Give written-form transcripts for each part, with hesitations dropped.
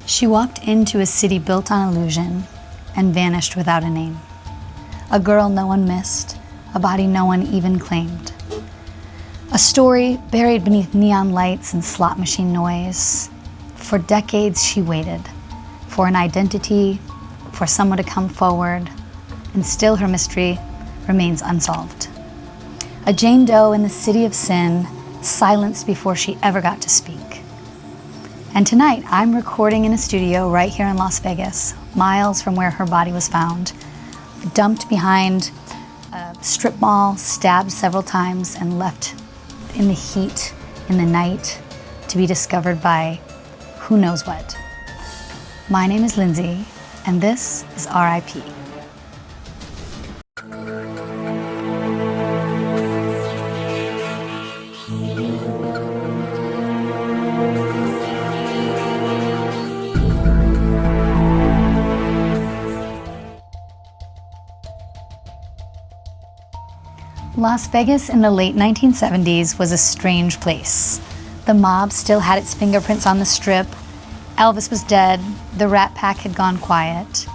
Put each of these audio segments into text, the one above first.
She walked into a city built on illusion and vanished without a name. A girl no one missed, a body no one even claimed. A story buried beneath neon lights and slot machine noise. For decades she waited, for an identity, for someone to come forward, and still her mystery remains unsolved. A Jane Doe in the city of sin, silenced before she ever got to speak. And tonight, I'm recording in a studio right here in Las Vegas, miles from where her body was found, dumped behind a strip mall, stabbed several times, and left in the heat in the night to be discovered by who knows what. My name is Lindsay, and this is R.I.P. Las Vegas in the late 1970s was a strange place. The mob still had its fingerprints on the Strip, Elvis was dead, the Rat Pack had gone quiet,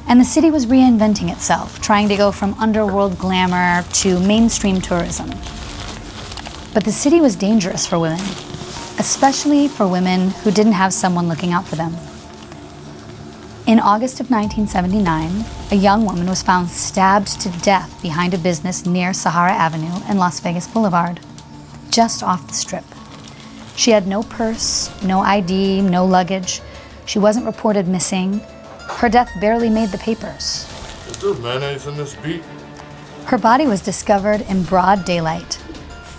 and the city was reinventing itself, trying to go from underworld glamour to mainstream tourism. But the city was dangerous for women, especially for women who didn't have someone looking out for them. In August of 1979, a young woman was found stabbed to death behind a business near Sahara Avenue and Las Vegas Boulevard, just off the Strip. She had no purse, no ID, no luggage. She wasn't reported missing. Her death barely made the papers. Is there mayonnaise in this beet? Her body was discovered in broad daylight.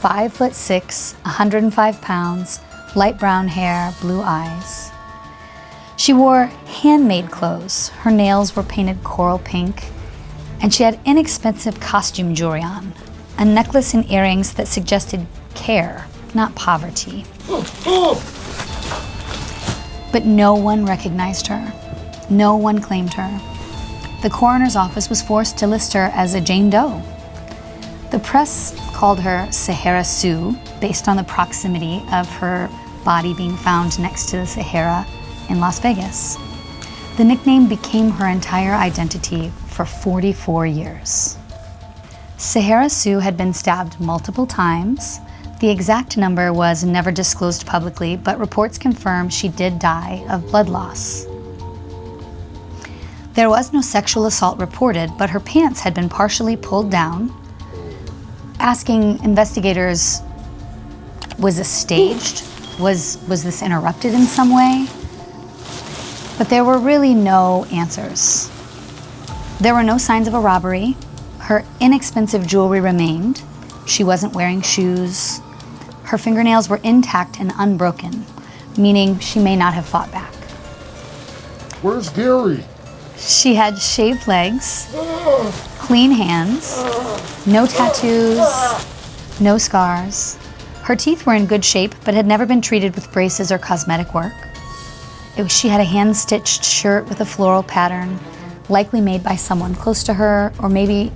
5'6", 105 pounds, light brown hair, blue eyes. She wore handmade clothes. Her nails were painted coral pink, and she had inexpensive costume jewelry on, a necklace and earrings that suggested care, not poverty. But no one recognized her. No one claimed her. The coroner's office was forced to list her as a Jane Doe. The press called her Sahara Sue, based on the proximity of her body being found next to the Sahara in Las Vegas. The nickname became her entire identity for 44 years. Sahara Sue had been stabbed multiple times. The exact number was never disclosed publicly, but reports confirm she did die of blood loss. There was no sexual assault reported, but her pants had been partially pulled down. Asking investigators, was this staged? Was this interrupted in some way? But there were really no answers. There were no signs of a robbery. Her inexpensive jewelry remained. She wasn't wearing shoes. Her fingernails were intact and unbroken, meaning she may not have fought back. Where's Gary? She had shaved legs, clean hands, no tattoos, no scars. Her teeth were in good shape, but had never been treated with braces or cosmetic work. She had a hand-stitched shirt with a floral pattern, likely made by someone close to her, or maybe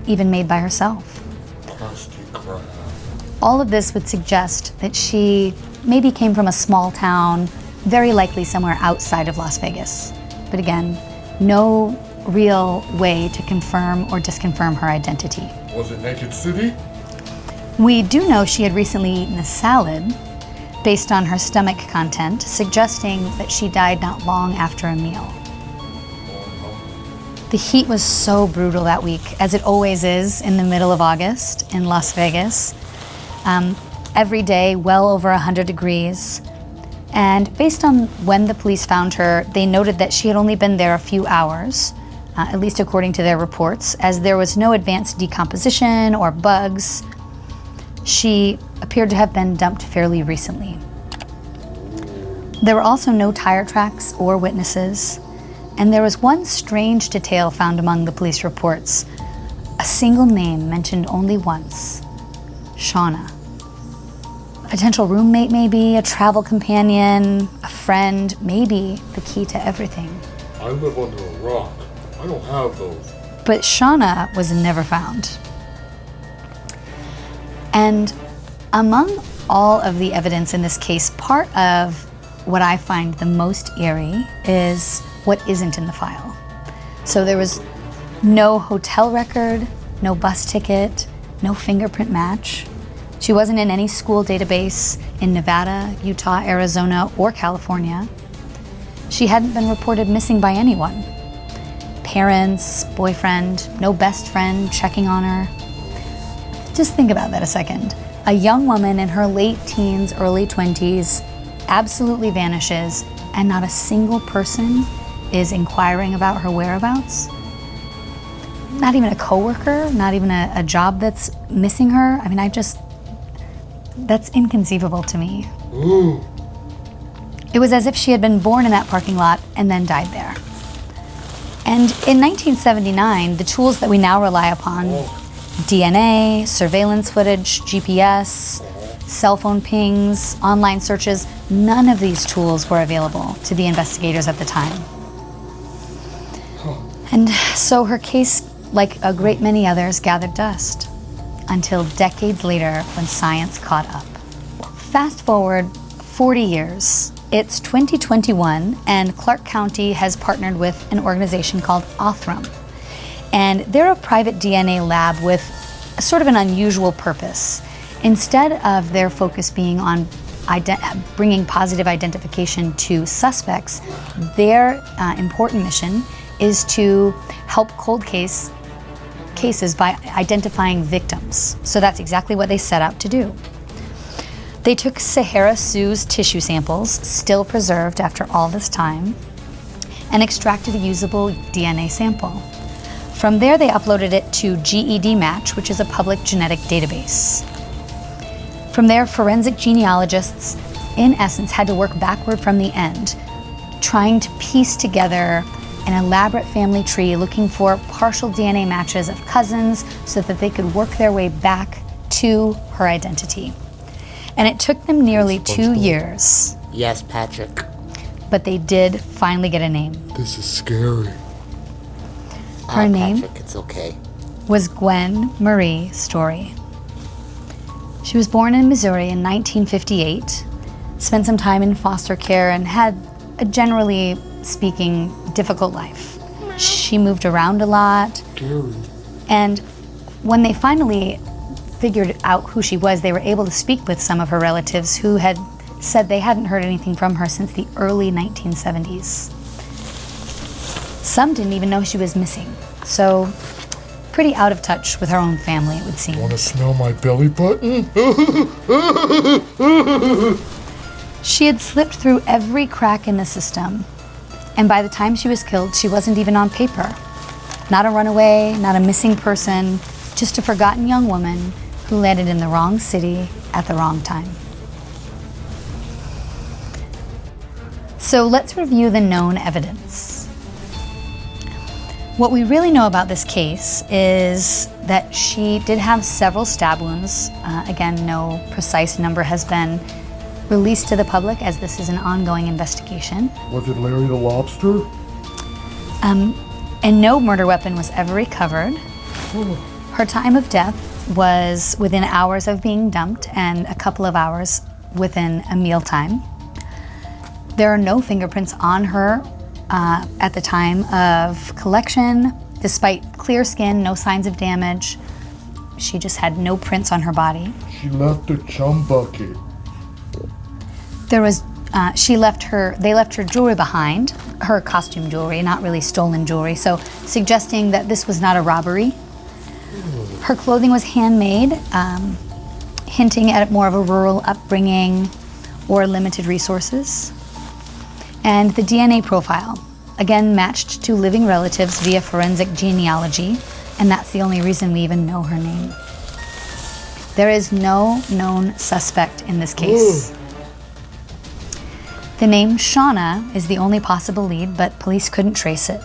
even made by herself. Plastic crap. All of this would suggest that she maybe came from a small town, very likely somewhere outside of Las Vegas. But again, no real way to confirm or disconfirm her identity. Was it Naked City? We do know she had recently eaten a salad based on her stomach content, suggesting that she died not long after a meal. The heat was so brutal that week, as it always is in the middle of August in Las Vegas. Every day, well over 100 degrees. And based on when the police found her, they noted that she had only been there a few hours, at least according to their reports, as there was no advanced decomposition or bugs. She appeared to have been dumped fairly recently. There were also no tire tracks or witnesses, and there was one strange detail found among the police reports, a single name mentioned only once, Shauna. A potential roommate maybe, a travel companion, a friend, maybe the key to everything. I live under a rock. I don't have those. But Shauna was never found. And among all of the evidence in this case, part of what I find the most eerie is what isn't in the file. So there was no hotel record, no bus ticket, no fingerprint match. She wasn't in any school database in Nevada, Utah, Arizona, or California. She hadn't been reported missing by anyone. Parents, boyfriend, no best friend checking on her. Just think about that a second. A young woman in her late teens, early 20s absolutely vanishes, and not a single person is inquiring about her whereabouts. Not even a coworker, not even a job that's missing her. I mean, that's inconceivable to me. Ooh. It was as if she had been born in that parking lot and then died there. And in 1979, the tools that we now rely upon, DNA, surveillance footage, GPS, cell phone pings, online searches, none of these tools were available to the investigators at the time. And so her case, like a great many others, gathered dust until decades later when science caught up. Fast forward 40 years. It's 2021, and Clark County has partnered with an organization called Othram. And they're a private DNA lab with sort of an unusual purpose. Instead of their focus being on bringing positive identification to suspects, their important mission is to help cold cases by identifying victims. So that's exactly what they set out to do. They took Sahara Sue's tissue samples, still preserved after all this time, and extracted a usable DNA sample. From there, they uploaded it to GED Match, which is a public genetic database. From there, forensic genealogists, in essence, had to work backward from the end, trying to piece together an elaborate family tree, looking for partial DNA matches of cousins so that they could work their way back to her identity. And it took them nearly 2 years. Yes, Patrick. But they did finally get a name. This is scary. Her name Patrick, it's okay. was Gwen Marie Story. She was born in Missouri in 1958, spent some time in foster care, and had a generally speaking difficult life. She moved around a lot, Scary. and when they finally figured out who she was, they were able to speak with some of her relatives who had said they hadn't heard anything from her since the early 1970s. Some didn't even know she was missing, so pretty out of touch with her own family, it would seem. Want to smell my belly button? She had slipped through every crack in the system, and by the time she was killed, she wasn't even on paper. Not a runaway, not a missing person, just a forgotten young woman who landed in the wrong city at the wrong time. So let's review the known evidence. What we really know about this case is that she did have several stab wounds. Again, no precise number has been released to the public as this is an ongoing investigation. Was it Larry the Lobster? And no murder weapon was ever recovered. Her time of death was within hours of being dumped and a couple of hours within a mealtime. There are no fingerprints on her at the time of collection. Despite clear skin, no signs of damage, she just had no prints on her body. She left a chum bucket. There was, they left her jewelry behind, her costume jewelry, not really stolen jewelry, so suggesting that this was not a robbery. Her clothing was handmade, hinting at more of a rural upbringing or limited resources. And the DNA profile, again matched to living relatives via forensic genealogy, and that's the only reason we even know her name. There is no known suspect in this case. The name Shauna is the only possible lead, but police couldn't trace it.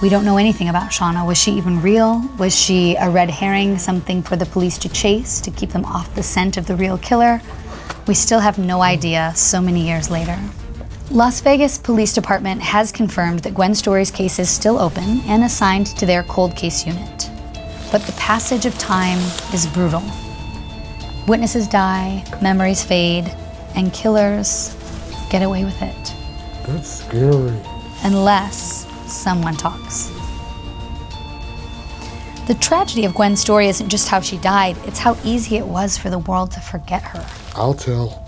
We don't know anything about Shauna. Was she even real? Was she a red herring, something for the police to chase, to keep them off the scent of the real killer? We still have no idea so many years later. Las Vegas Police Department has confirmed that Gwen Story's case is still open and assigned to their cold case unit. But the passage of time is brutal. Witnesses die, memories fade, and killers get away with it. That's scary. Unless someone talks. The tragedy of Gwen's story isn't just how she died, it's how easy it was for the world to forget her. I'll tell.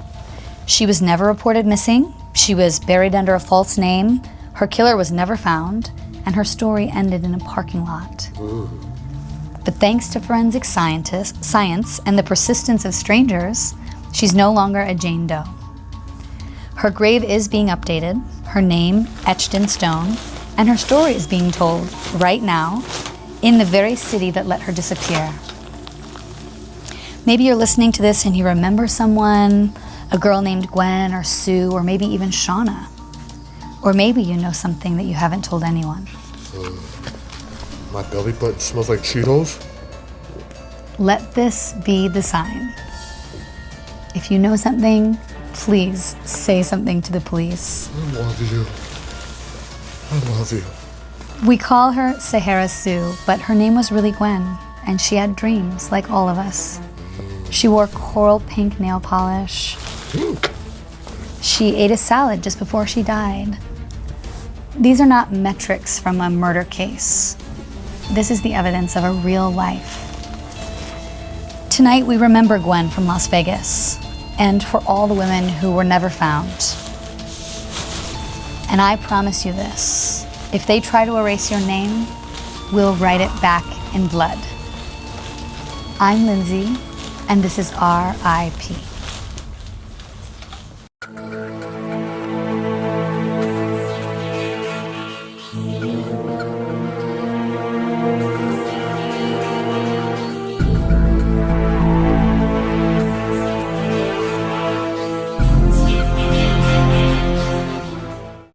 She was never reported missing, she was buried under a false name, her killer was never found, and her story ended in a parking lot. Ooh. But thanks to forensic science and the persistence of strangers, she's no longer a Jane Doe. Her grave is being updated, her name etched in stone, and her story is being told right now in the very city that let her disappear. Maybe you're listening to this and you remember someone, a girl named Gwen or Sue, or maybe even Shauna. Or maybe you know something that you haven't told anyone. My belly button smells like Cheetos. Let this be the sign. If you know something, please say something to the police. I love you. I love you. We call her Sahara Sue, but her name was really Gwen, and she had dreams like all of us. She wore coral pink nail polish. Pink? She ate a salad just before she died. These are not metrics from a murder case. This is the evidence of a real life. Tonight we remember Gwen from Las Vegas, and for all the women who were never found. And I promise you this, if they try to erase your name, we'll write it back in blood. I'm Lindsay, and this is R.I.P.